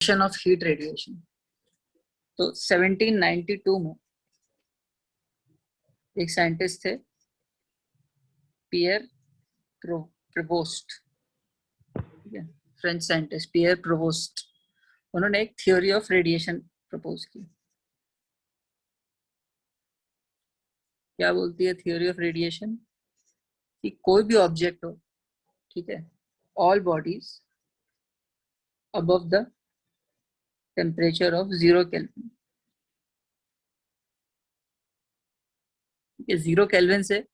Of heat radiation. तो 1792 में एक साइंटिस्ट थे, पियर प्रोवोस्ट, ठीक है, फ्रेंच साइंटिस्ट पियर प्रोवोस्ट। उन्होंने एक थ्योरी ऑफ रेडिएशन प्रपोज की। क्या बोलती है थ्योरी ऑफ रेडिएशन? कि कोई भी ऑब्जेक्ट हो, ठीक है, all bodies above the temperature of 0 kelvin. 0 kelvin से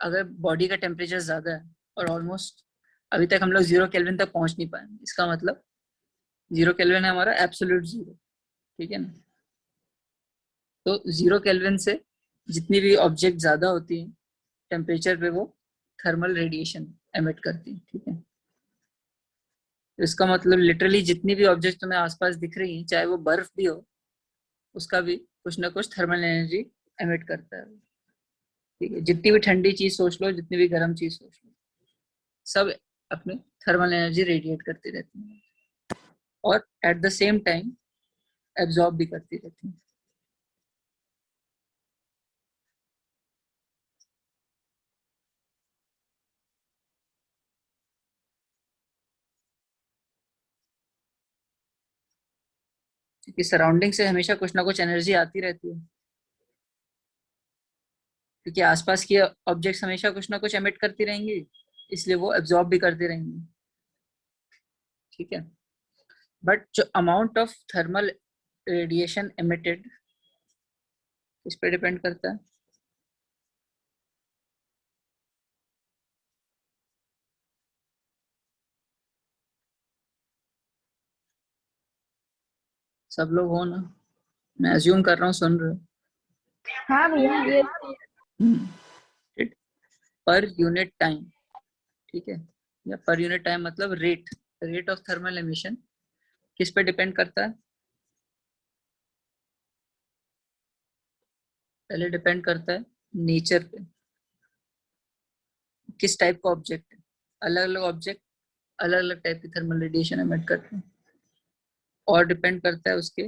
अगर बॉडी का टेम्परेचर ज्यादा है, और ऑलमोस्ट अभी तक हम लोग 0 केल्विन तक पहुंच नहीं पाए, इसका मतलब 0 केल्विन है हमारा एब्सोल्यूट जीरो, ठीक है ना। तो 0 केल्विन से जितनी भी ऑब्जेक्ट ज्यादा होती है टेम्परेचर पे, वो थर्मल रेडिएशन एमिट करती है, ठीक है। इसका मतलब लिटरली जितनी भी ऑब्जेक्ट तुम्हें आसपास दिख रही हैं, चाहे वो बर्फ भी हो, उसका भी कुछ ना कुछ थर्मल एनर्जी एमिट करता है, ठीक है। जितनी भी ठंडी चीज सोच लो, जितनी भी गर्म चीज सोच लो, सब अपने थर्मल एनर्जी रेडिएट करती रहती है और at the same time absorb भी करती रहती है। क्योंकि सराउंडिंग से हमेशा कुछ ना कुछ एनर्जी आती रहती है, क्योंकि आसपास की ऑब्जेक्ट्स हमेशा कुछ ना कुछ एमिट करती रहेंगी, इसलिए वो एब्जॉर्ब भी करती रहेंगी, ठीक है। बट जो amount of thermal radiation emitted इस पे डिपेंड करता है। सब लोग हो ना? मैं अज्यूम कर रहा हूँ सुन रहे हो। हाँ भैया ये पर यूनिट टाइम, ठीक है, या पर यूनिट टाइम मतलब रेट ऑफ थर्मल एमिशन किस पे डिपेंड करता है? पहले डिपेंड करता है नेचर पे, किस टाइप का ऑब्जेक्ट है। अलग अलग ऑब्जेक्ट अलग अलग टाइप की थर्मल रेडिएशन एमिट करते हैं। और डिपेंड करता है उसके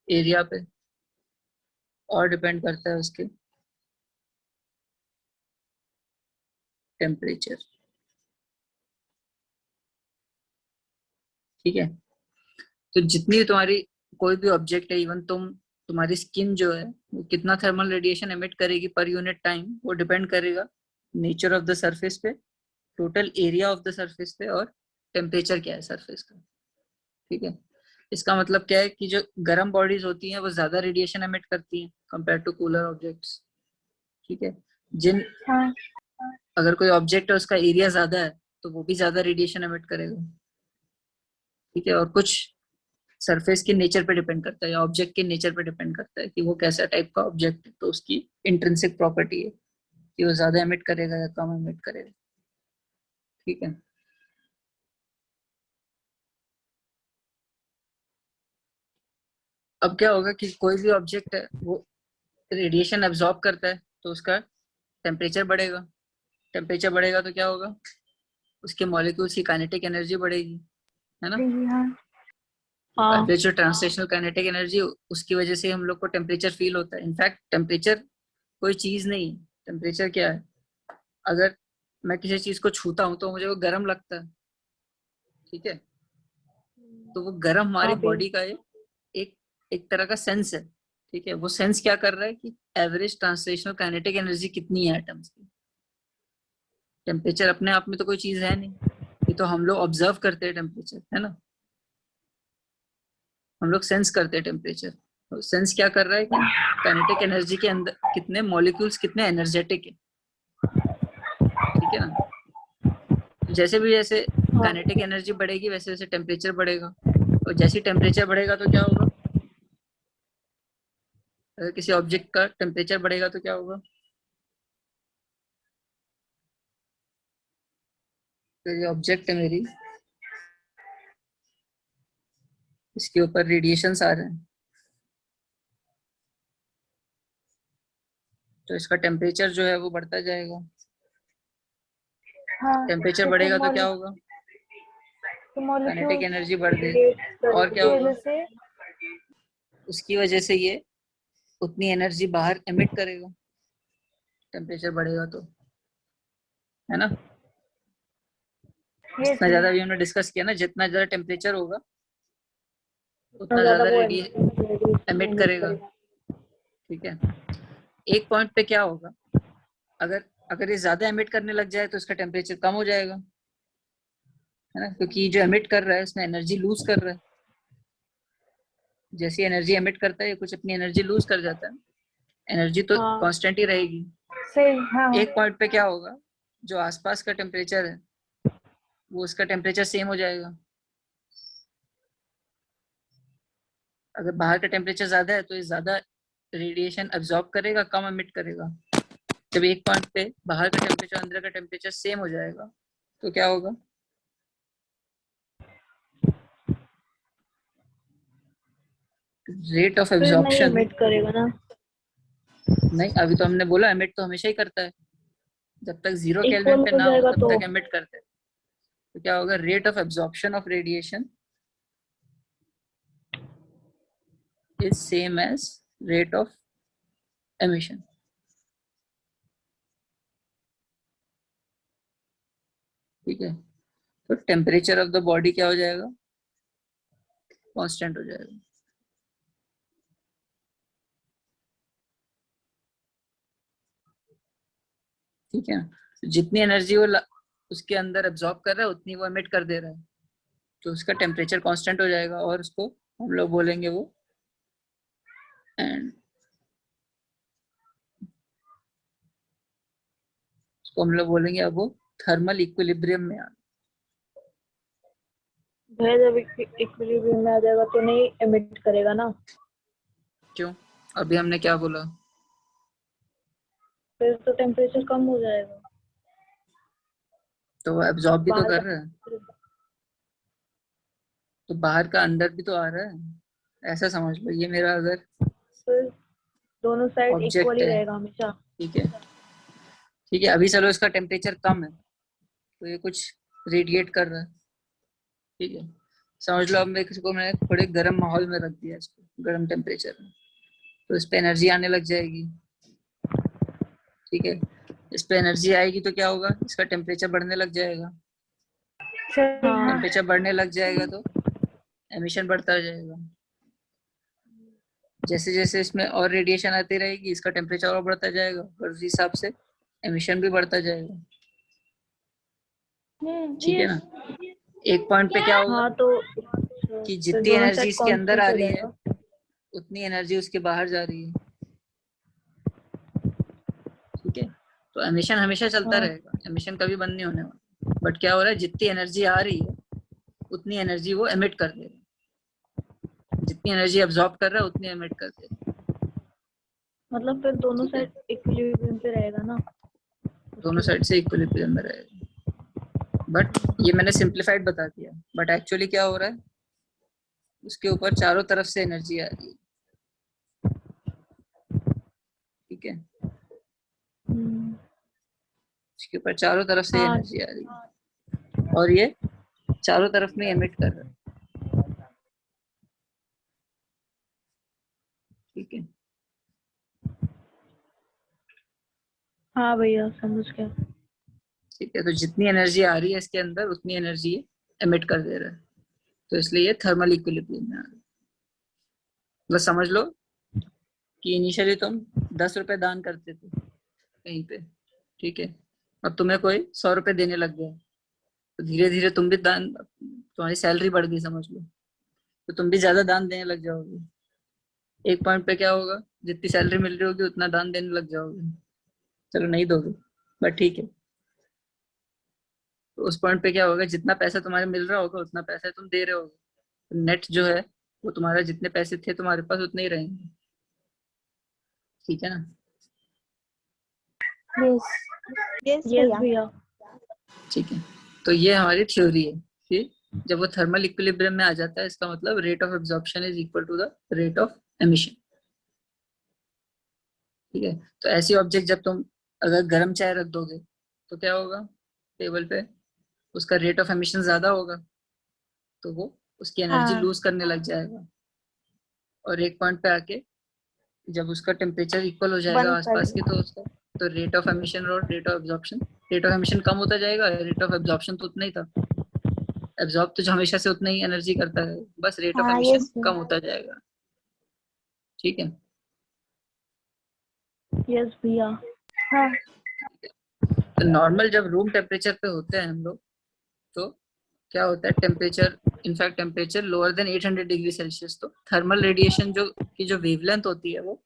एरिया पे, और डिपेंड करता है उसके टेम्परेचर, ठीक है। तो जितनी तुम्हारी कोई भी ऑब्जेक्ट है, इवन तुम्हारी स्किन जो है वो कितना थर्मल रेडिएशन एमिट करेगी पर यूनिट टाइम, वो डिपेंड करेगा नेचर ऑफ द सरफेस पे, total area of the surface पे, और टेम्परेचर क्या है सरफेस का, ठीक है। इसका मतलब क्या है कि जो गर्म बॉडीज होती हैं वो ज्यादा रेडिएशन एमिट करती हैं कंपेयर टू कूलर ऑब्जेक्ट्स, ठीक है। जिन हाँ अगर कोई ऑब्जेक्ट है उसका एरिया ज्यादा है तो वो भी ज्यादा रेडिएशन एमिट करेगा, ठीक है। और कुछ सरफेस के नेचर पे डिपेंड करता है या ऑब्जेक्ट के नेचर पे डिपेंड करता है कि वो कैसा टाइप का ऑब्जेक्ट है, तो उसकी इंट्रिंसिक प्रॉपर्टी है कि वो ज्यादा एमिट करेगा या कम एमिट करेगा, ठीक है। अब क्या होगा कि कोई भी ऑब्जेक्ट है वो रेडिएशन एब्जॉर्ब करता है, तो उसका टेम्परेचर बढ़ेगा। टेम्परेचर बढ़ेगा तो क्या होगा? उसके मॉलिक्यूल्स की काइनेटिक एनर्जी बढ़ेगी, है ना। हाँ जो ट्रांसलेशनल काइनेटिक एनर्जी, उसकी वजह से हम लोग को टेम्परेचर फील होता है। इनफैक्ट टेम्परेचर कोई चीज नहीं, टेम्परेचर क्या है? अगर मैं किसी चीज को छूता हूँ तो मुझे वो गर्म लगता है, ठीक है। तो वो गर्म हमारी हाँ भैया बॉडी का एक एक तरह का सेंस है, ठीक है। वो सेंस क्या कर रहा है कि एवरेज ट्रांसलेशनल काइनेटिक एनर्जी कितनी है एटम्स की। टेम्परेचर अपने आप में तो कोई चीज है नहीं, ये तो हम लोग ऑब्जर्व करते हैं टेम्परेचर, है ना। हम लोग सेंस करते हैं टेम्परेचर। तो सेंस क्या कर रहा है कि काइनेटिक एनर्जी के अंदर कितने मॉलिक्यूल्स कितने एनर्जेटिक है, ठीक है ना। जैसे भी जैसे काइनेटिक एनर्जी बढ़ेगी वैसे वैसे टेम्परेचर बढ़ेगा, और जैसे टेम्परेचर बढ़ेगा तो क्या होगा? अगर किसी ऑब्जेक्ट का टेम्परेचर बढ़ेगा तो क्या होगा? तो ये ऑब्जेक्ट है मेरी, इसके ऊपर रेडिएशंस आ रहे हैं, तो इसका टेम्परेचर जो है वो बढ़ता जाएगा। हाँ टेम्परेचर तो फिर बढ़ेगा तो क्या मॉलिक होगा? तो काइनेटिक मॉलिक्यूल एनर्जी बढ़ गई, और क्या होगा, से उसकी वजह से ये उतनी एनर्जी बाहर एमिट करेगा, टेम्परेचर बढ़ेगा तो, है ना। यस जितना ज्यादा भैया अभी हमने डिस्कस किया ना, जितना ज्यादा टेम्परेचर होगा उतना उतना ज्यादा ज्यादा वो रेडिएशन रेडिएशन एमिट एमिट करेगा। करेगा। ठीक है, एक पॉइंट पे क्या होगा, अगर अगर ये ज्यादा एमिट करने लग जाए तो इसका टेम्परेचर कम हो जाएगा, है ना, क्योंकि जो एमिट कर रहा है उसने एनर्जी लूज कर रहा है। जैसी एनर्जी एमिट करता है ये कुछ अपनी एनर्जी लूज कर जाता है, एनर्जी तो हाँ कांस्टेंट ही रहेगी। सही हाँ एक पॉइंट पे क्या होगा, जो आसपास का टेम्परेचर है वो उसका टेम्परेचर सेम हो जाएगा। अगर बाहर का टेम्परेचर ज्यादा है तो ये ज्यादा रेडिएशन अब्जॉर्ब करेगा, कम एमिट करेगा। जब एक पॉइंट पे बाहर का टेम्परेचर अंदर का टेम्परेचर सेम हो जाएगा तो क्या होगा, रेट ऑफ फिर नहीं एब्जॉर्प्शन। एमिट करेगा ना। नहीं, अभी तो हमने बोला एमिट तो हमेशा ही करता है, जब तक 0 केल्विन इक्वल पे हो ना हो जाएगा तब तो तक एमिट करते हैं। तो क्या होगा, rate of absorption of radiation is same as rate of emission. ठीक है, तो टेम्परेचर ऑफ द बॉडी क्या हो जाएगा, कांस्टेंट हो जाएगा। ठीक है, तो जितनी एनर्जी वो उसके अंदर एब्जॉर्ब कर रहा है उतनी वो एमिट कर दे रहा है, तो उसका टेम्परेचर कांस्टेंट हो जाएगा, और उसको हम लोग बोलेंगे वो, एंड उसको हम लोग बोलेंगे अब वो थर्मल इक्विलिब्रियम में आ। भैया जब इक्विलिब्रियम में आ जाएगा तो नहीं एमिट करेगा ना। क्यों, अभी हमने क्या बोला, फिर तो टेम्परेचर कम हो जाएगा। तो वो एब्जॉर्ब भी तो बाहर कर रहा है, का तो बाहर का अंदर भी तो आ रहा है, ऐसा समझ लो, ये मेरा अगर फिर दोनों साइड इक्वल ऑब्जेक्ट ही है। रहेगा हमेशा। ठीक है, ठीक है, अभी चलो इसका टेम्परेचर कम है तो ये कुछ रेडिएट कर रहा है। ठीक है, समझ लो अब मैं इसको मैंने थोड़े गर्म माहौल में रख दिया, इसको गर्म टेम्परेचर में, तो इस पे एनर्जी आने लग जाएगी। ठीक है, इस पे एनर्जी आएगी तो क्या होगा, इसका टेम्परेचर बढ़ने लग जाएगा। हाँ टेम्परेचर बढ़ने लग जाएगा तो एमिशन बढ़ता जाएगा। जैसे जैसे इसमें और रेडिएशन आती रहेगी इसका टेम्परेचर और बढ़ता जाएगा, और उस हिसाब से एमिशन भी बढ़ता जाएगा। ठीक है यस ना, एक पॉइंट पे क्या होगा हाँ तो कि फिर जितनी दोनों एनर्जी साइड इसके अंदर कांस्टेंट आ हो रही है जाएगा। उतनी एनर्जी उसके बाहर जा रही है। ठीक है, तो एमिशन हमेशा चलता हाँ रहेगा, एमिशन कभी बंद नहीं होने वाला, बट क्या हो रहा है, जितनी एनर्जी आ रही है उतनी एनर्जी वो एमिट कर दे रहा है, जितनी एनर्जी अब्जॉर्ब कर रहा है उतनी एमिट कर दे रहा मतलब फिर है। दोनों ठीक है, साइड इक्विलिब्रियम पे रहेगा ना दोनों उसके साइड बाद। से इक्विलिब्रियम में रहेगा, बट ये मैंने सिंप्लीफाइड बता दिया, बट एक्चुअली क्या हो रहा है, उसके ऊपर चारों तरफ से एनर्जी आ रही है। ठीक है, उसके ऊपर चारों तरफ से हाँ एनर्जी आ रही है, और ये चारों तरफ में एमिट कर रहा है। ठीक है, हाँ भैया समझ गया। ठीक है, तो जितनी एनर्जी आ रही है इसके अंदर उतनी एनर्जी एमिट कर दे रहा है, तो इसलिए ये थर्मल इक्विलिब्रियम में आ रहा है। मतलब समझ लो कि इनिशियली तुम 10 रुपए दान करते थे कहीं पे, ठीक है, अब तुम्हें कोई 100 रुपए देने लग गया, तो धीरे धीरे तुम भी दान, तुम्हारी सैलरी बढ़ गई समझ लो, तो तुम भी ज्यादा दान देने लग जाओगे। एक पॉइंट पे क्या होगा, जितनी सैलरी मिल रही होगी उतना दान देने लग जाओगे, चलो नहीं दोगे बट ठीक है, तो उस पॉइंट पे क्या होगा, जितना पैसा तुम्हारे मिल रहा होगा उतना पैसा तुम दे रहे होगे, तो नेट जो है वो तुम्हारा, जितने पैसे थे तुम्हारे पास उतने ही रहेंगे। ठीक है ना, यस यस यस भैया। भैया ठीक है, तो ये हमारी थ्योरी है कि जब वो थर्मल इक्विलिब्रियम में आ जाता है इसका मतलब rate of absorption is equal to the rate of emission. ठीक है, तो ऐसी ऑब्जेक्ट जब तुम अगर गर्म चाय रख दोगे तो क्या होगा, टेबल पे उसका रेट ऑफ एमिशन ज्यादा होगा, तो वो उसकी एनर्जी हाँ। लूज करने लग जाएगा, और एक पॉइंट पे आके जब उसका टेम्परेचर इक्वल हो जाएगा बंद कर आसपास के, तो उसका तो रेट ऑफ एमिशन और rate of absorption, rate of emission कम होता जाएगा, रेट ऑफ एब्जॉर्प्शन तो उतना ही था, एब्जॉर्ब तो जो हमेशा से उतना ही एनर्जी करता है, बस रेट ऑफ हाँ एमिशन यस कम होता जाएगा। ठीक है। यस भैया। हाँ तो नॉर्मल जब रूम टेम्परेचर पे होते हैं हम लोग, तो क्या होता है, temperature in fact temperature lower than 800 degree Celsius, तो थर्मल रेडिएशन जो की जो वेवलेंथ होती है, वो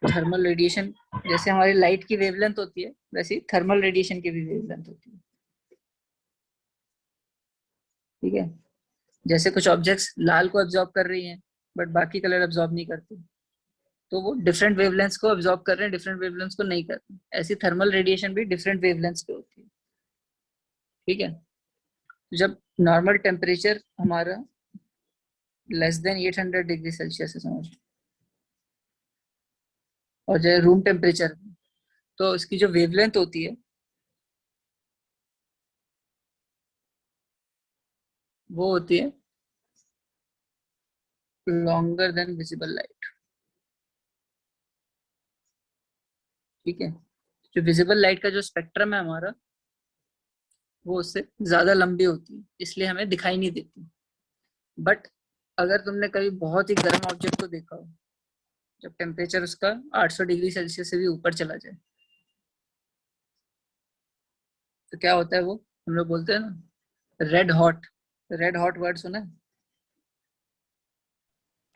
थर्मल रेडिएशन जैसे हमारी लाइट की वेवलेंथ होती है, वैसे ही थर्मल रेडिएशन की भी वेवलेंथ होती है। ठीक है। जैसे कुछ ऑब्जेक्ट्स लाल को एब्जॉर्ब कर रही हैं बट बाकी कलर एब्जॉर्ब नहीं करते, तो वो डिफरेंट वेवलेंथ्स को एब्जॉर्ब कर रहे हैं, डिफरेंट वेवलेंथ्स को नहीं कर रहे हैं। ऐसी थर्मल रेडिएशन भी डिफरेंट वेवलेंथ्स पे होती है। ठीक है। तो जब नॉर्मल टेम्परेचर हमारा लेस देन 800 डिग्री सेल्सियस है समझ, और जो रूम टेम्परेचर, तो इसकी जो वेवलेंथ होती है वो होती है लॉन्गर देन विजिबल लाइट। ठीक है। जो विजिबल लाइट का जो स्पेक्ट्रम है हमारा, वो उससे ज्यादा लंबी होती है, इसलिए हमें दिखाई नहीं देती। बट अगर तुमने कभी बहुत ही गर्म ऑब्जेक्ट को देखा हो, जब टेम्परेचर उसका 800 डिग्री सेल्सियस से भी ऊपर चला जाए, तो क्या होता है, वो हम लोग बोलते हैं ना red hot. Red hot word सुना है?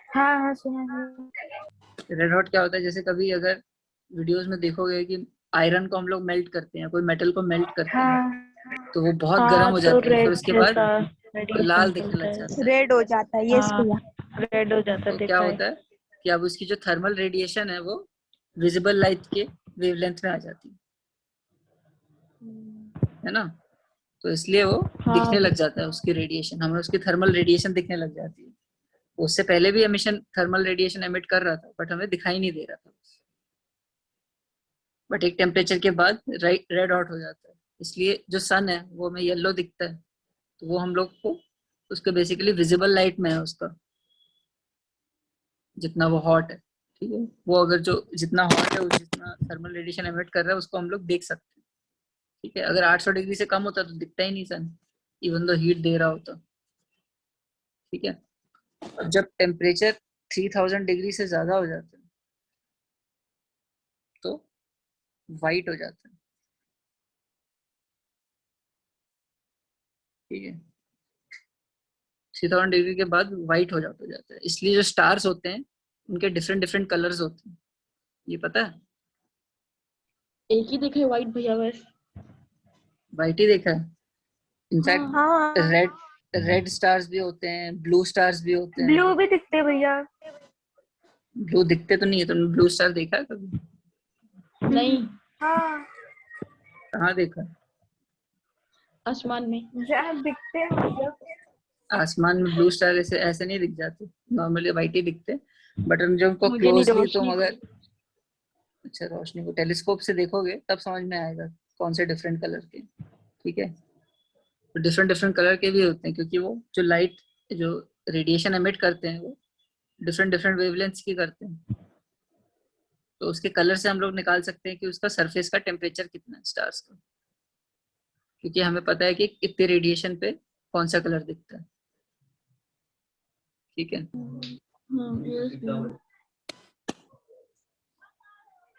हाँ हाँ सुना है। रेड हॉट क्या होता है, जैसे कभी अगर वीडियोस में देखोगे कि आयरन को हम लोग मेल्ट करते हैं, कोई मेटल को मेल्ट करते हैं, हाँ तो वो बहुत गर्म हाँ हो तो जाती है, फिर रेड उसके बाद जैसा रेडिएशन लाल दिखने निकलता लग है, जाता है। रेड हो जाता है, यस हाँ भैया। रेड हो जाता तो क्या देखा है। होता है कि अब उसकी जो थर्मल रेडिएशन है वो विजिबल लाइट के वेवलेंथ में आ जाती है ना, तो इसलिए वो हाँ दिखने लग जाता है, उसकी रेडिएशन हमें उसकी थर्मल रेडिएशन दिखने लग जाती है। उससे पहले भी एमिशन थर्मल रेडिएशन एमिट कर रहा था बट हमें दिखाई नहीं दे रहा था, बट एक टेम्परेचर के बाद रेड हॉट हो जाता है, इसलिए जो सन है वो हमें येलो दिखता है, तो वो हम लोग को उसके बेसिकली विजिबल लाइट में है उसका, जितना वो हॉट है। ठीक है। वो अगर जो जितना हॉट है, उस जितना थर्मल रेडिएशन एमिट कर रहा है, उसको हम लोग देख सकते हैं। ठीक है। अगर 800 डिग्री से कम होता तो दिखता ही नहीं सन, इवन दो हीट दे रहा होता। ठीक है। अब जब टेम्परेचर 3000 डिग्री से ज्यादा हो जाता है, तो वाइट हो जाता है। ठीक है। 3000 डिग्री के बाद वाइट हो जाता है, इसलिए जो स्टार्स होते हैं उनके डिफरेंट डिफरेंट कलर्स होते हैं, ये पता है? एक ही दिखे व्हाइट भैया बस। वाइट ही देखा है। इनफैक्ट हाँ हाँ रेड रेड स्टार्स भी होते हैं, ब्लू स्टार्स भी होते हैं। ब्लू भी दिखते हैं भैया। ब्लू दिखते तो नहीं है, तुमने ब्लू स्टार देखा है कभी? नहीं, हाँ कहाँ देखा? आसमान में। जहाँ दिखते हैं भैया। आसमान में ब्लू स्टार ऐसे ऐसे नहीं दिख जाते, नॉर्मली वाइट ही दिखते, बट जब उनको मुझे नहीं, क्लोजली तुम रोशनी को। अगर अच्छा रोशनी को टेलीस्कोप से देखोगे तब समझ में आएगा कौन से डिफरेंट कलर के। ठीक है। तो डिफरेंट डिफरेंट कलर के भी होते हैं, क्योंकि वो जो लाइट जो रेडिएशन एमिट करते हैं वो डिफरेंट डिफरेंट वेवलेंथ्स की करते हैं, तो उसके कलर से हम लोग निकाल सकते हैं कि उसका सरफेस का टेम्परेचर कितना है स्टार्स का, क्योंकि हमें पता है कि कितने रेडिएशन पे कौन सा कलर दिखता है। ठीक है। हाँ यस भैया।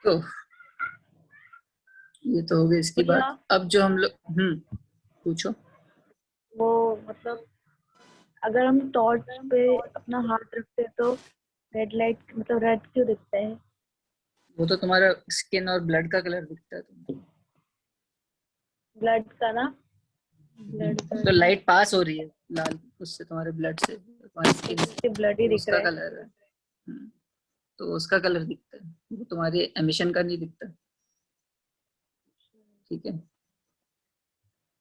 तो ये तो हो गई इसकी भैया बात। अब जो हम लोग पूछो। वो मतलब अगर हम टॉर्च पे अपना हाथ रखते हैं तो रेड लाइट मतलब रेड क्यों दिखता है? वो तो तुम्हारा स्किन और ब्लड का कलर दिखता है तुम्हें। ब्लड का ना, ब्लड का तो लाइट पास हो रही है लाल उससे तुम्हारे ब्लड से तुम्हारी स्किन से, ब्लड ही तो दिख उसका रहा है। कलर है। तो उसका कलर दिखता है, वो तुम्हारे एमिशन का नहीं दिखता। ठीक है।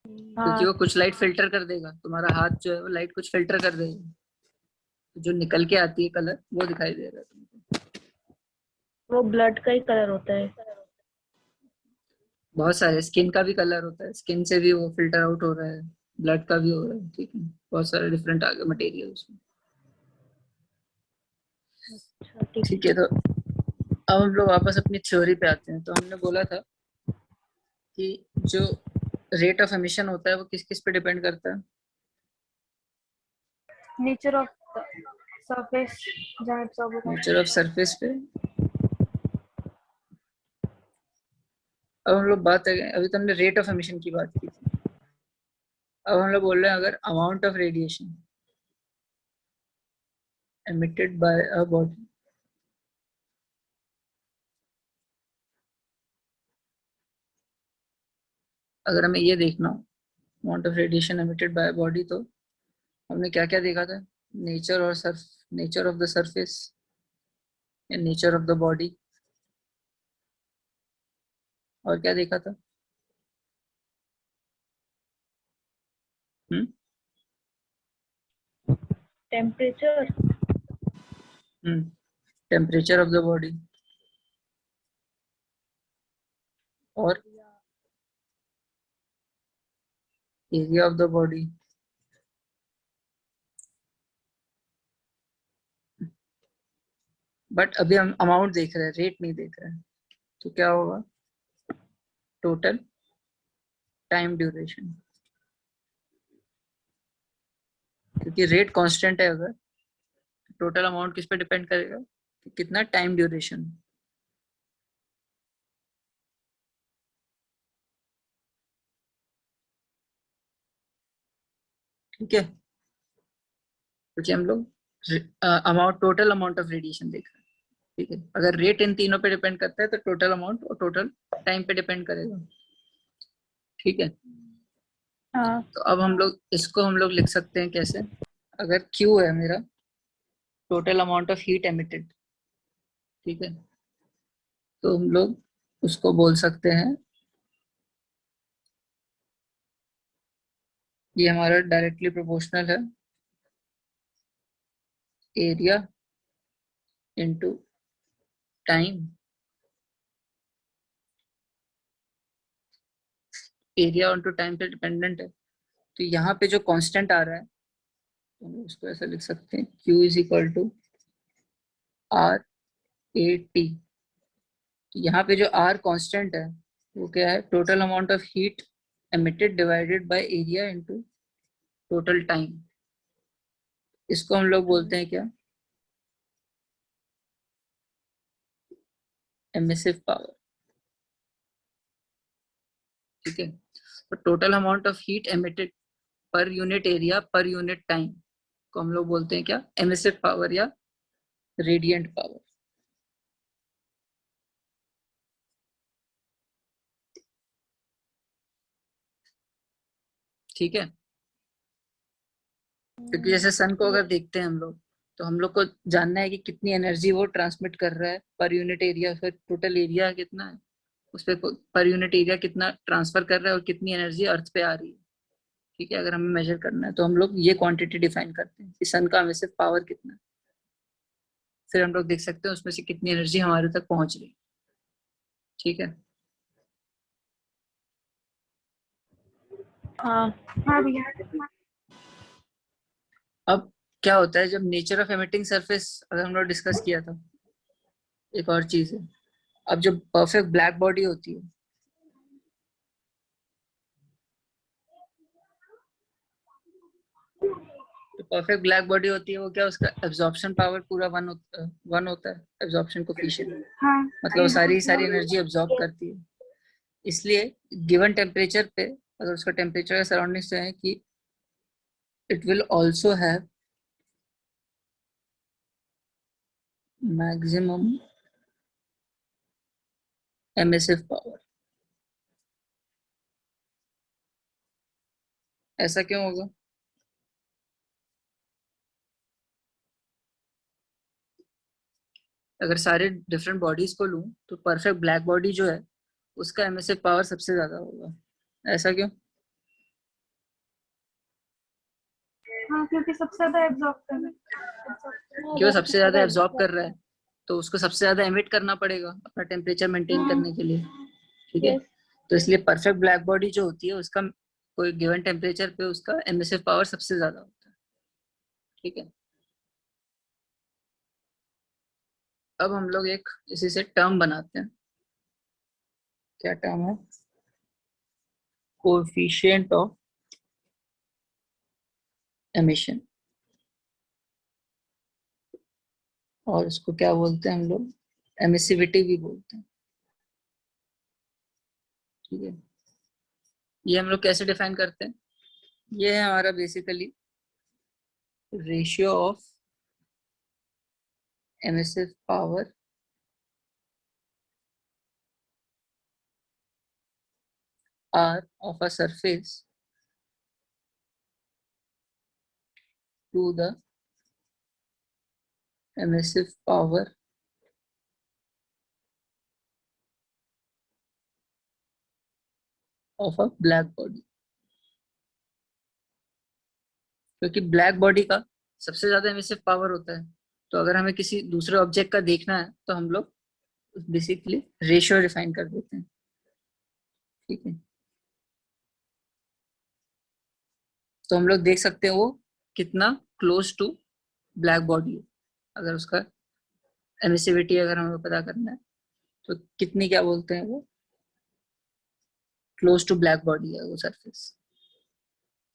क्योंकि हाँ वो कुछ लाइट फिल्टर कर देगा, तुम्हारा हाथ जो है वो लाइट कुछ फिल्टर कर देगा, तो जो निकल के आती है कलर वो दिखाई दे रहा है तुमको। वो ब्लड का ही कलर होता है। बहुत सारे स्किन का भी कलर होता है, स्किन से भी वो फिल्टर आउट हो रहा है, ब्लड का भी हो रहा है, ठीक है, बहुत सारे डिफरेंट आ गए मटेरियल उसमें। अच्छा ठीक ठीक है, तो अब हम लोग वापस अपनी थ्योरी पे आते हैं। तो हमने बोला था कि जो रेट ऑफ एमिशन होता है वो किस किस पे डिपेंड करता है? नेचर ऑफ द सरफेस जहाँ एब्सॉर्ब होगा। नेचर ऑफ सरफेस पे। अब हम लोग बात है, अभी तो हमने रेट ऑफ एमिशन की बात की थी, अब हम लोग बोल रहे हैं अगर amount of radiation emitted by a body अगर हमें ये देखना हो amount of radiation emitted by a body, तो हमने क्या क्या देखा था? नेचर और surf nature of the surface या नेचर ऑफ द बॉडी, और क्या देखा था? Temperature. Temperature of the body और area of the body. But अभी हम अमाउंट देख रहे हैं, रेट नहीं देख रहे हैं, तो क्या होगा? टोटल टाइम ड्यूरेशन, क्योंकि रेट कांस्टेंट है, अगर टोटल अमाउंट किस पे डिपेंड करेगा कि कितना टाइम ड्यूरेशन। ठीक है, क्योंकि हम लोग टोटल अमाउंट ऑफ रेडिएशन देख रहे हैं। ठीक है, अगर रेट इन तीनों पे डिपेंड करता है तो टोटल अमाउंट और टोटल टाइम पे डिपेंड करेगा। ठीक है, हाँ तो अब हम लोग लिख सकते हैं कैसे? अगर Q है मेरा total amount of heat emitted, ठीक है, तो हम लोग उसको बोल सकते हैं, ये हमारा डायरेक्टली प्रोपोर्शनल है area into time. Area into time पे डिपेंडेंट है, तो यहाँ पे जो कांस्टेंट आ रहा है तो हम उसको ऐसा लिख सकते हैं, Q is equal to RAT। यहाँ पे जो R कांस्टेंट है वो क्या है? Total amount of heat emitted divided by area into total time. इसको हम लोग बोलते हैं क्या? Emissive power. ठीक है, तो total amount of heat emitted per unit area per unit time को हम लोग बोलते हैं क्या? एमिसिव पावर या रेडिएंट पावर। ठीक है, क्योंकि जैसे सन को अगर देखते हैं हम लोग, तो हम लोग को जानना है कि कितनी एनर्जी वो ट्रांसमिट कर रहा है पर यूनिट एरिया, फिर टोटल एरिया कितना है उस पे, पर यूनिट एरिया कितना ट्रांसफर कर रहा है और कितनी एनर्जी अर्थ पे आ रही है। ठीक है, अगर हमें मेजर करना है तो हम लोग ये क्वांटिटी डिफाइन करते हैं कि सन का एमिसिव पावर कितना है, फिर हम लोग देख सकते हैं उसमें से कितनी एनर्जी हमारे तक पहुंच रही है। ठीक है, हाँ हाँ भैया। अब क्या होता है जब नेचर ऑफ एमिटिंग सरफेस अगर हम लोग डिस्कस किया था, एक और चीज है, अब जो परफेक्ट ब्लैक बॉडी होती है, तो परफेक्ट ब्लैक बॉडी होती है वो क्या, उसका एब्जॉर्प्शन पावर पूरा वन होता है, एब्जॉर्प्शन कोफिशिएंट, हाँ मतलब वो सारी एनर्जी एब्जॉर्ब करती है। इसलिए गिवन टेम्परेचर पे अगर उसका टेम्परेचर सराउंडिंग से है कि it will also have maximum emissive power. ऐसा क्यों होगा? अगर सारे डिफरेंट बॉडीज को लूं तो परफेक्ट ब्लैक बॉडी जो है उसका एमिसिव पावर सबसे ज्यादा होगा। ऐसा क्यों? हाँ क्योंकि सबसे ज्यादा एब्जॉर्ब कर रहे हैं। क्यों सबसे ज्यादा एब्जॉर्ब कर रहा है? तो उसको सबसे ज्यादा एमिट करना पड़ेगा अपना टेम्परेचर मेंटेन करने के लिए। ठीक है, यस तो इसलिए परफेक्ट ब्लैक बॉडी जो होती है उसका कोई गिवन टेम्परेचर पे उसका एमिसिव पावर सबसे ज्यादा होता है। ठीक है, अब हम लोग एक इसी से टर्म बनाते हैं। क्या टर्म है? कोएफिशिएंट ऑफ एमिशन, और इसको क्या बोलते हैं हम लोग? एमिसिविटी भी बोलते हैं। ठीक है, ये हम लोग कैसे डिफाइन करते हैं? ये है हमारा basically ratio of emissive power R of a surface to the emissive power of a black body। क्योंकि ब्लैक बॉडी का सबसे ज्यादा एमिसिव पावर होता है, तो अगर हमें किसी दूसरे ऑब्जेक्ट का देखना है तो हम लोग बेसिकली रेशियो डिफाइन कर देते हैं। ठीक है, तो हम लोग देख सकते हैं वो कितना क्लोज टू ब्लैक बॉडी है। अगर उसका एमिसिविटी अगर हमें पता करना है तो कितनी, क्या बोलते हैं वो, क्लोज टू ब्लैक बॉडी है वो सरफेस।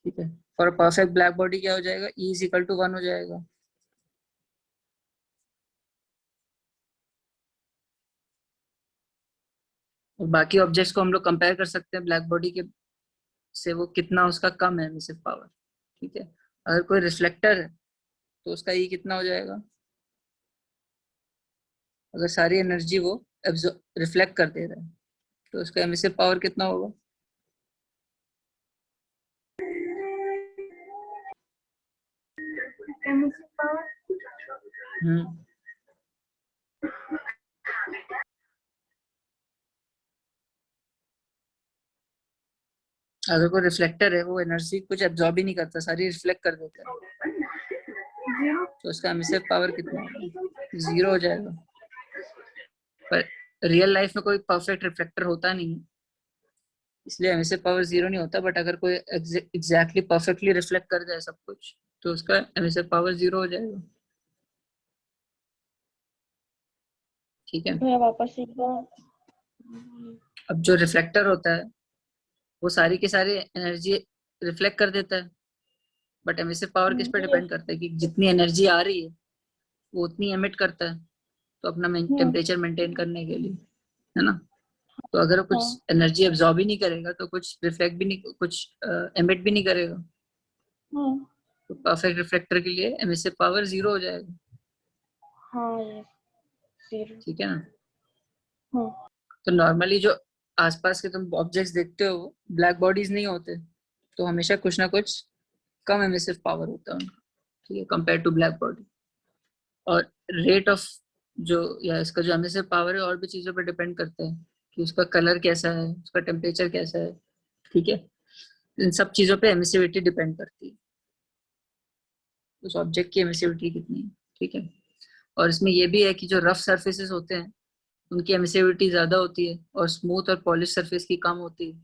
ठीक है, फॉर परफेक्ट ब्लैक बॉडी क्या हो जाएगा? E इज इक्वल टू 1 हो जाएगा। और बाकी ऑब्जेक्ट्स को हम लोग कंपेयर कर सकते हैं ब्लैक बॉडी के से, वो कितना उसका कम है एमिसिव पावर। ठीक है, अगर कोई रिफ्लेक्टर है तो उसका ई कितना हो जाएगा? अगर सारी एनर्जी वो रिफ्लेक्ट कर दे रहा है तो उसका एमिसिव पावर कितना होगा? एमिसिव पावर अगर कोई रिफ्लेक्टर है वो एनर्जी कुछ एब्जॉर्ब ही नहीं करता, सारी रिफ्लेक्ट कर देता है, तो उसका एमिसिव पावर कितना होगा? 0 हो जाएगा। पर रियल लाइफ में कोई परफेक्ट रिफ्लेक्टर होता नहीं है, इसलिए एमिसिव पावर 0 नहीं होता। बट अगर कोई एग्जैक्टली परफेक्टली रिफ्लेक्ट कर जाए सब कुछ तो उसका एमिसिव पावर 0 हो जाएगा। ठीक है, मैं वापस एक बार अब जो रिफ्लेक्टर होता है वो सारी की सारी एनर्जी रिफ्लेक्ट कर देता है, बट एमिसिव पावर किस पे डिपेंड करता है कि जितनी एनर्जी आ रही है वो उतनी एमिट करता है, तो अपना टेम्परेचर मेंटेन करने के लिए, है ना। तो अगर कुछ एनर्जी एब्जॉर्ब ही नहीं करेगा तो कुछ रिफ्लेक्ट भी नहीं, कुछ एमिट भी नहीं करेगा, तो परफेक्ट रिफ्लेक्टर के लिए एमिसिव पावर 0 हो जाएगा। ठीक है ना। तो नॉर्मली जो आसपास के तुम ऑब्जेक्ट्स देखते हो वो ब्लैक बॉडीज नहीं होते, तो हमेशा कुछ ना कुछ कम एमिसिव पावर होता है उनका। ठीक है, कंपेयर टू ब्लैक बॉडी। और रेट ऑफ जो, या इसका जो एमिसिव पावर है और भी चीजों पर डिपेंड करता है कि उसका कलर कैसा है, उसका टेम्परेचर कैसा है। ठीक है, इन सब चीजों पे एमिसिविटी डिपेंड करती है, उस ऑब्जेक्ट की एमिसिविटी कितनी है। ठीक है, और इसमें ये भी है कि जो रफ सरफेसेस होते हैं उनकी एमिसिविटी ज्यादा होती है और स्मूथ और पॉलिश सरफेस की कम होती है।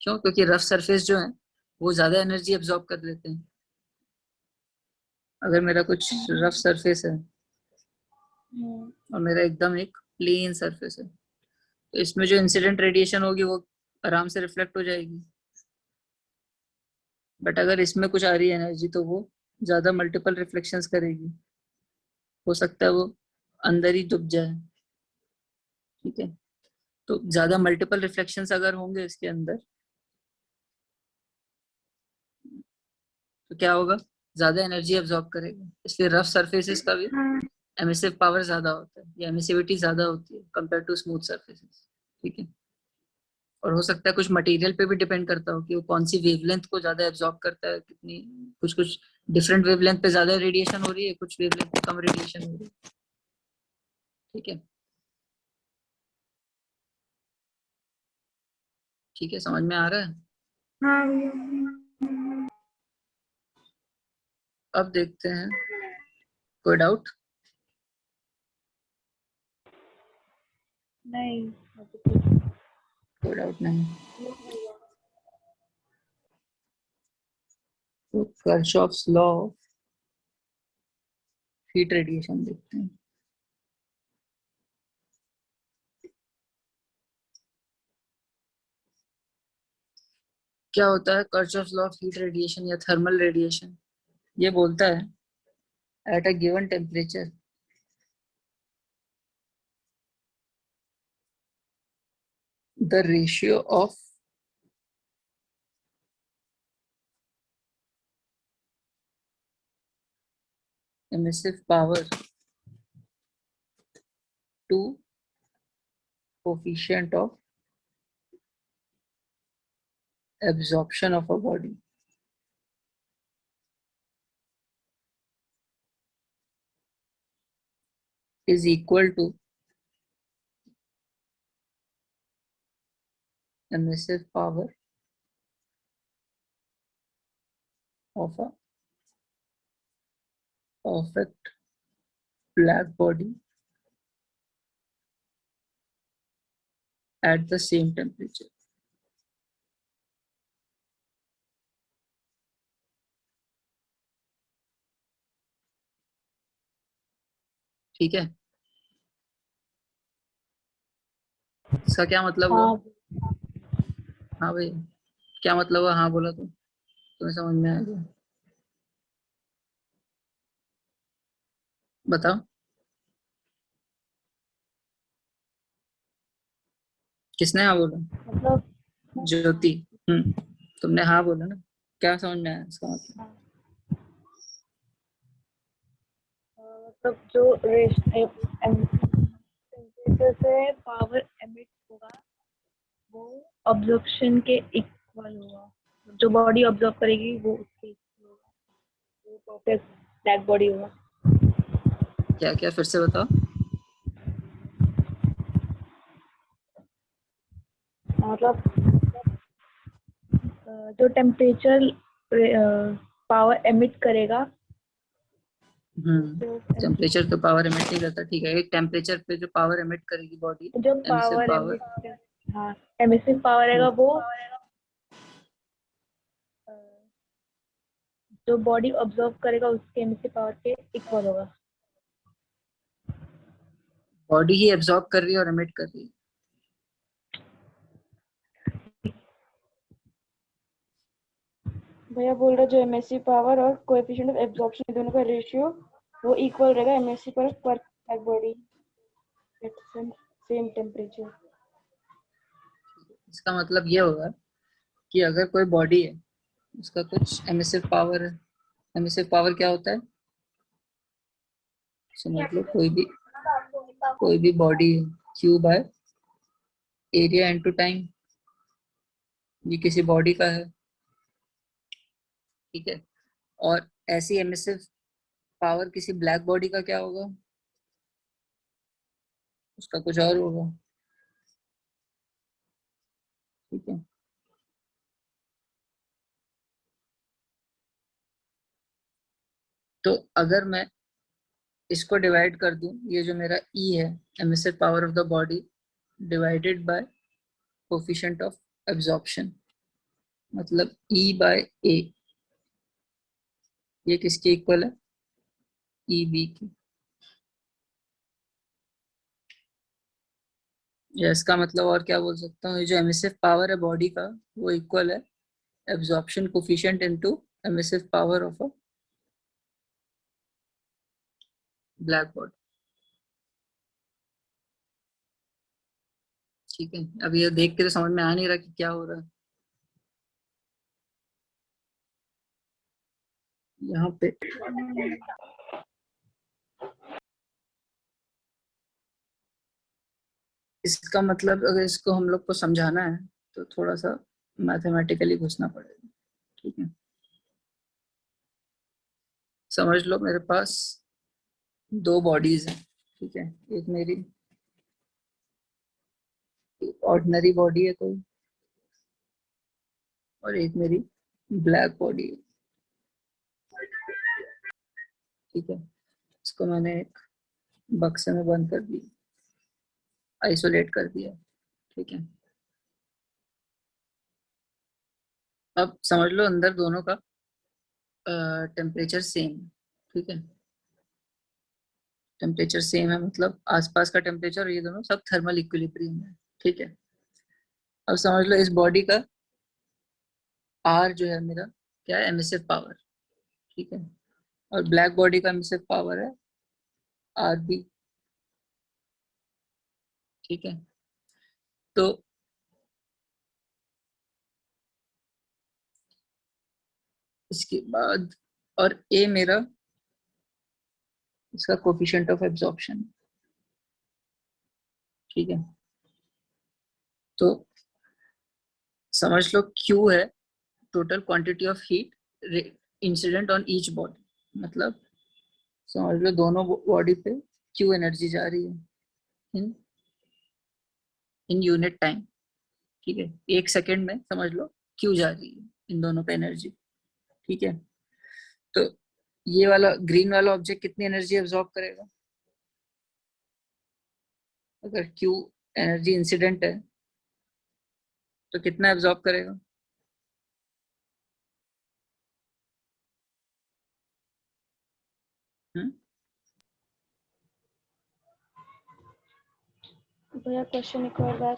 क्यों? क्योंकि रफ सरफेस जो है वो ज्यादा एनर्जी एब्जॉर्ब कर लेते हैं। अगर मेरा कुछ रफ सरफेस है और मेरा एकदम एक प्लेन सरफेस है तो इसमें जो इंसिडेंट रेडिएशन होगी वो आराम से रिफ्लेक्ट हो जाएगी। बट अगर इसमें कुछ आ रही है एनर्जी तो वो ज्यादा मल्टीपल रिफ्लेक्शंस करेगी, हो सकता है वो अंदर ही डूब जाए। ठीक है, तो ज्यादा मल्टीपल रिफ्लेक्शंस अगर होंगे इसके अंदर तो क्या होगा? ज्यादा एनर्जी एब्जॉर्ब करेगा, इसलिए रफ सरफेसेस का भी एमिसिव पावर ज्यादा होता है या एमिसिविटी ज्यादा होती है कंपेयर टू स्मूथ सरफेसेस। ठीक है, और हो सकता है कुछ मटेरियल पे भी डिपेंड करता हो कि वो कौन सी वेवलेंथ को ज्यादा एब्जॉर्ब करता है, कितनी, कुछ कुछ डिफरेंट वेवलेंथ पे ज्यादा रेडिएशन हो रही है, कुछ वेवलेंथ पे कम रेडिएशन हो रही है। ठीक है, ठीक है, समझ में आ रहा है? हाँ भैया। अब देखते हैं, कोई डाउट? नहीं कोई डाउट नहीं। तो कर्शॉफ्स लॉ ऑफ हीट रेडिएशन देखते हैं। क्या होता है कर्शॉफ्स लॉ ऑफ हीट रेडिएशन या थर्मल रेडिएशन? ये बोलता है at a given temperature the ratio of emissive power to coefficient of absorption of a body is equal to emissive power of a perfect black body at the same temperature. ठीक है, इसका क्या मतलब हुआ? हाँ हाँ भाई, क्या मतलब हुआ? हाँ बोला तो तुम्हें समझ में आ गया? बताओ, किसने हाँ बोला? मतलब ज्योति। तुमने हाँ बोला ना, क्या समझ में आया इसका मतलब? मतलब जो टेम्परेचर से पावर एमिट होगा वो ऑब्जॉर्प्शन के इक्वल होगा। जो बॉडी ऑब्जॉर्व करेगी वो उसके इक्वल होगा, वो परफेक्ट ब्लैक बॉडी होगा। क्या क्या फिर से बताओ। मतलब जो टेम्परेचर पावर एमिट करेगा जो टेम्परेचर तो पावर एमिट नहीं करता, ठीक है। एक टेम्परेचर पे जो पावर एमिट करेगी बॉडी, जो एमिसिव पावर पावर। एमिट, हाँ एमिसिव पावर रहेगा वो अ, जो बॉडी ऑब्जर्व करेगा उसके एमिसिव पावर के इक्वल होगा। बॉडी ही एब्जॉर्ब कर रही है और एमिट कर रही है। भैया बोल रहे जो एमएससी पावर और कोएफिशिएंट ऑफ एब्जॉर्प्शन दोनों का रेशियो वो इक्वल रहेगा एमएससी पर black body at same temperature. इसका मतलब ये होगा कि अगर कोई बॉडी है, उसका कुछ एमिसिव पावर है। एमिसिव पावर क्या होता है समझ लो। कोई भी बॉडी है, Q by area into time, ये किसी बॉडी का है, ठीक है। और ऐसी एमिसिव पावर किसी ब्लैक बॉडी का क्या होगा? उसका कुछ और होगा, ठीक है। तो अगर मैं इसको डिवाइड कर दूं, ये जो मेरा ई है, emissive power of the body divided bye coefficient of absorption, मतलब ई बाय ए, ये किसके इक्वल है? ई बी की। या इसका मतलब और क्या बोल सकता हूँ, ये जो एमिसिव पावर है बॉडी का वो इक्वल है absorption coefficient into emissive power of a black body, ठीक है। अब ये देख के तो समझ में आ नहीं रहा कि क्या हो रहा है यहाँ पे। इसका मतलब अगर इसको हम लोग को समझाना है तो थोड़ा सा मैथमेटिकली घुसना पड़ेगा, ठीक है। समझ लो मेरे पास दो बॉडीज हैं, ठीक है। एक मेरी ऑर्डिनरी बॉडी है कोई, और एक मेरी ब्लैक बॉडी है, ठीक है। इसको मैंने एक बक्से में बंद कर दिया, आइसोलेट कर दिया, ठीक है। अब समझ लो अंदर दोनों का टेम्परेचर सेम, ठीक है, टेम्परेचर सेम है मतलब आसपास का टेम्परेचर और ये दोनों सब थर्मल इक्विलिब्रियम है, ठीक है। अब समझ लो इस बॉडी का आर जो है मेरा क्या है, एमिसिव पावर, ठीक है, और ब्लैक बॉडी का एमिसिव पावर है आर बी, ठीक है। तो इसके बाद और ए मेरा इसका कोफिशिएंट ऑफ एब्जॉर्प्शन, ठीक है। तो समझ लो Q है total quantity of heat incident on each body, मतलब समझ लो दोनों बॉडी पे Q एनर्जी जा रही है इन इन यूनिट टाइम, ठीक है, एक सेकेंड में समझ लो Q जा रही है इन दोनों पे एनर्जी, ठीक है। तो ये वाला ग्रीन वाला ऑब्जेक्ट कितनी एनर्जी एब्जॉर्ब करेगा, अगर Q एनर्जी इंसिडेंट है तो कितना एब्जॉर्ब करेगा, भैया क्वेश्चन एक और बार।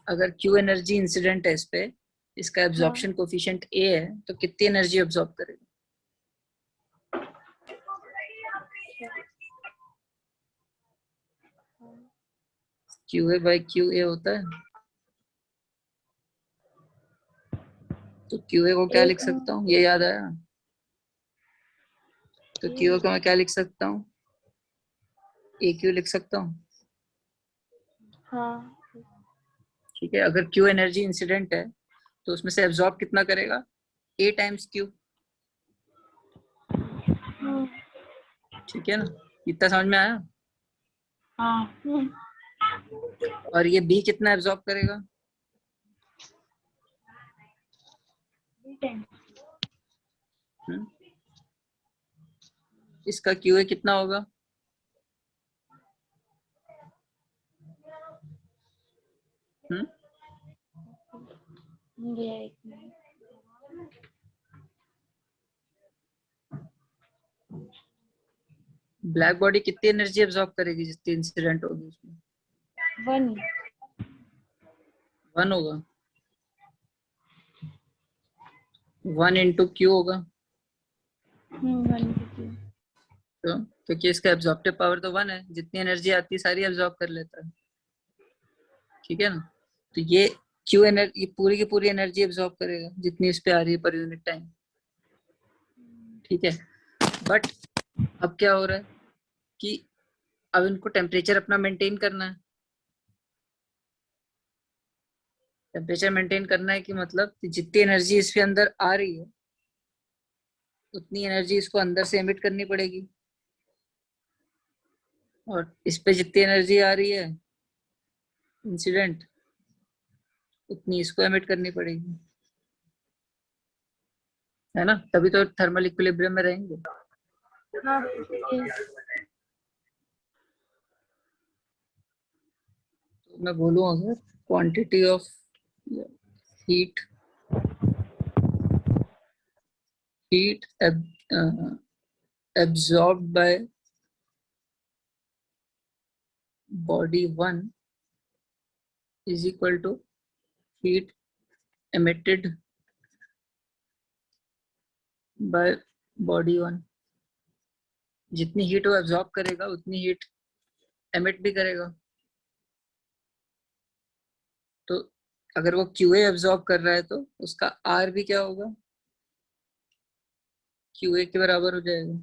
अगर Q एनर्जी इंसिडेंट है इस पे, इसका एब्जॉर्प्शन कोफिशिएंट A है, तो कितनी एनर्जी एब्जॉर्ब करेगा, QA बाई QA होता है, तो QA को क्या लिख सकता हूँ, ये याद आया, तो QA को मैं क्या लिख सकता हूँ, AQ लिख सकता हूँ, हाँ ठीक है। अगर Q एनर्जी इंसिडेंट है तो उसमें से एब्जॉर्ब कितना करेगा, A टाइम्स Q, ठीक है ना, इतना समझ में आया। हाँ और ये B कितना एब्जॉर्ब करेगा, इसका QA कितना होगा, भैया एक मिनट। ब्लैक बॉडी कितनी एनर्जी एब्जॉर्ब करेगी जितनी इंसिडेंट होगी उसमें, 1 होगा, 1 इंटू Q होगा, 1 तो क्योंकि इसका एब्जॉर्प्टिव पावर तो 1 है, जितनी एनर्जी आती है सारी एब्जॉर्ब कर लेता है, ठीक है ना। तो ये Q एनर्जी पूरी की पूरी एनर्जी एब्जॉर्ब करेगा जितनी इस पे आ रही है पर यूनिट टाइम, ठीक है। बट अब क्या हो रहा है कि अब इनको टेम्परेचर अपना मेंटेन करना है, टेम्परेचर मेंटेन करना है कि मतलब कि जितनी एनर्जी इसके अंदर आ रही है उतनी एनर्जी इसको अंदर से एमिट करनी पड़ेगी, और इस पे जितनी एनर्जी आ रही है इंसिडेंट उतनी इसको एमिट करनी पड़ेगी, है ना, तभी तो थर्मल इक्विलिब्रियम में रहेंगे। हाँ तो मैं बोलूँ अगर quantity of heat absorbed by body 1 is equal to heat emitted by body 1, जितनी हीट वो एब्जॉर्ब करेगा उतनी हीट एमिट भी करेगा, तो अगर वो QA एब्जॉर्ब कर रहा है तो उसका R भी क्या होगा, QA के बराबर हो जाएगा,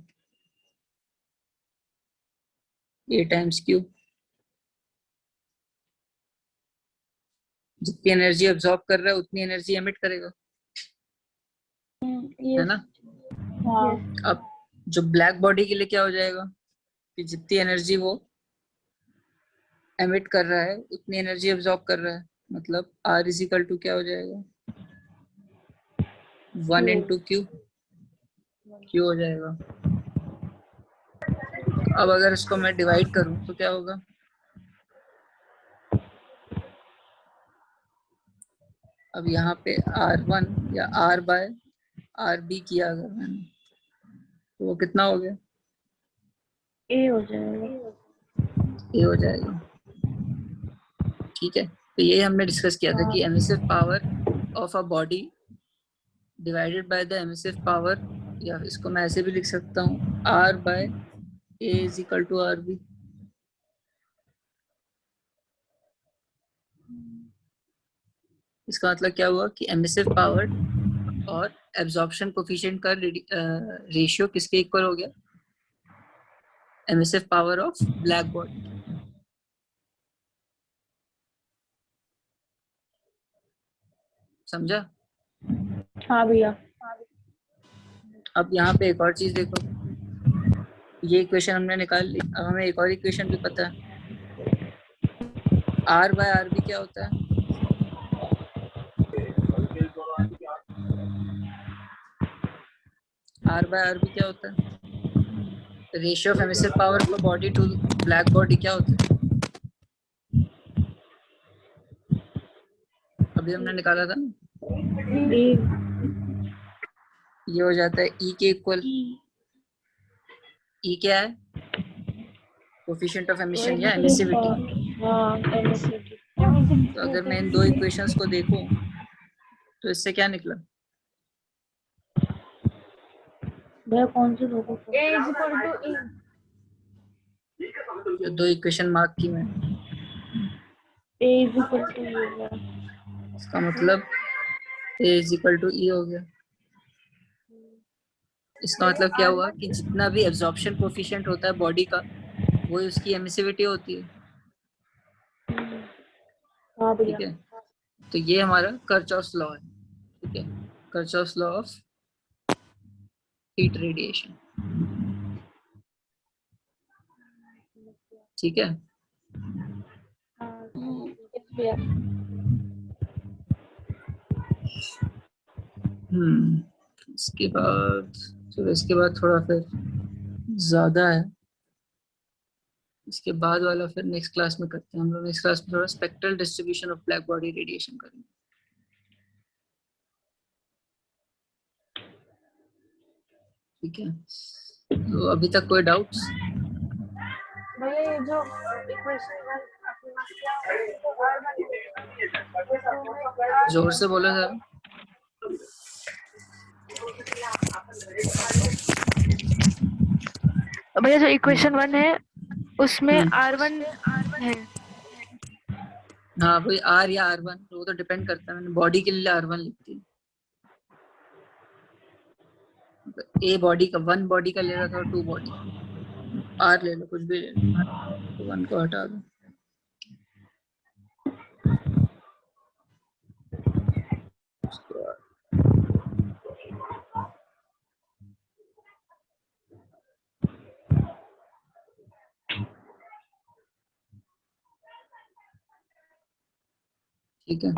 A टाइम्स Q, जितनी एनर्जी एब्जॉर्ब कर रहा है उतनी एनर्जी एमिट करेगा, है ना। हाँ अब जो ब्लैक बॉडी के लिए क्या हो जाएगा कि जितनी एनर्जी वो एमिट कर रहा है उतनी एनर्जी एब्जॉर्ब कर रहा है, मतलब R इज इक्वल टू क्या हो जाएगा, 1 इंटू Q हो जाएगा। अब अगर इसको मैं डिवाइड करूं तो क्या होगा, अब यहाँ पे R1 या R बाय आर बी किया अगर मैंने, तो वो कितना हो गया? ए हो जाएगा। ये हो जाएगा। ठीक है, तो ये हमने डिस्कस किया था कि emissive power of a body divided by the emissive power, या इसको मैं ऐसे भी लिख सकता हूँ, R by A is equal to R B. इसका मतलब क्या हुआ कि एमिसिव पावर और एब्जॉर्प्शन कोफिशिएंट का रेशियो किसके इक्वल हो गया? Emissive power of black body. समझा? हाँ भैया। अब यहाँ पे एक और चीज देखो, ये इक्वेशन हमने निकाल ली, अब हमें एक और इक्वेशन भी पता है। आर बाय आर बी क्या होता है? आर बाय आर बी क्या होता है? Ratio of emissive power of body to black body क्या होता है? अभी हमने निकाला था ना, ए ये हो जाता है ई के इक्वल। ई क्या है? कोफिशिएंट ऑफ एमिशन या एमिसिविटी। हाँ एमिसिविटी। तो अगर मैं इन दो इक्वेशंस को देखूं तो इससे क्या निकला? भैया कौन से लोगों को? ए इज इक्वल टू ई। जो दो इक्वेशन मार्क की मैंने, ए इज इक्वल टू ई होगा। इसका मतलब ए इज इक्वल टू ई हो गया। इसका मतलब क्या हुआ कि जितना भी एब्जॉर्प्शन कोफिशिएंट होता है बॉडी का, वो उसकी एमिसिविटी होती है। हाँ भैया। ठीक है, तो ये हमारा कर्चॉफ्स लॉ है। ठीक है, कर्चॉफ्स लॉ ऑफ हीट रेडिएशन। ठीक है, हाँ भैया। इसके बाद, चलो इसके बाद थोड़ा फिर ज्यादा है, इसके बाद वाला फिर नेक्स्ट क्लास में करते हैं हम लोग। नेक्स्ट क्लास में थोड़ा spectral distribution of black body radiation करेंगे। ठीक है, तो अभी तक कोई डाउट्स? भैया ये जो इक्वेशन जोर से बोलो सर। भैया जो इक्वेशन 1 है उसमें R1 है। हाँ भाई, आर या आर वन, वो तो डिपेंड करता है। मैंने बॉडी के लिए आर वन लिखती है, ए बॉडी का, वन बॉडी का ले रहा था, टू बॉडी, आर ले लो, कुछ भी ले लो, तो वन को हटा दो। उसके बाद ठीक है।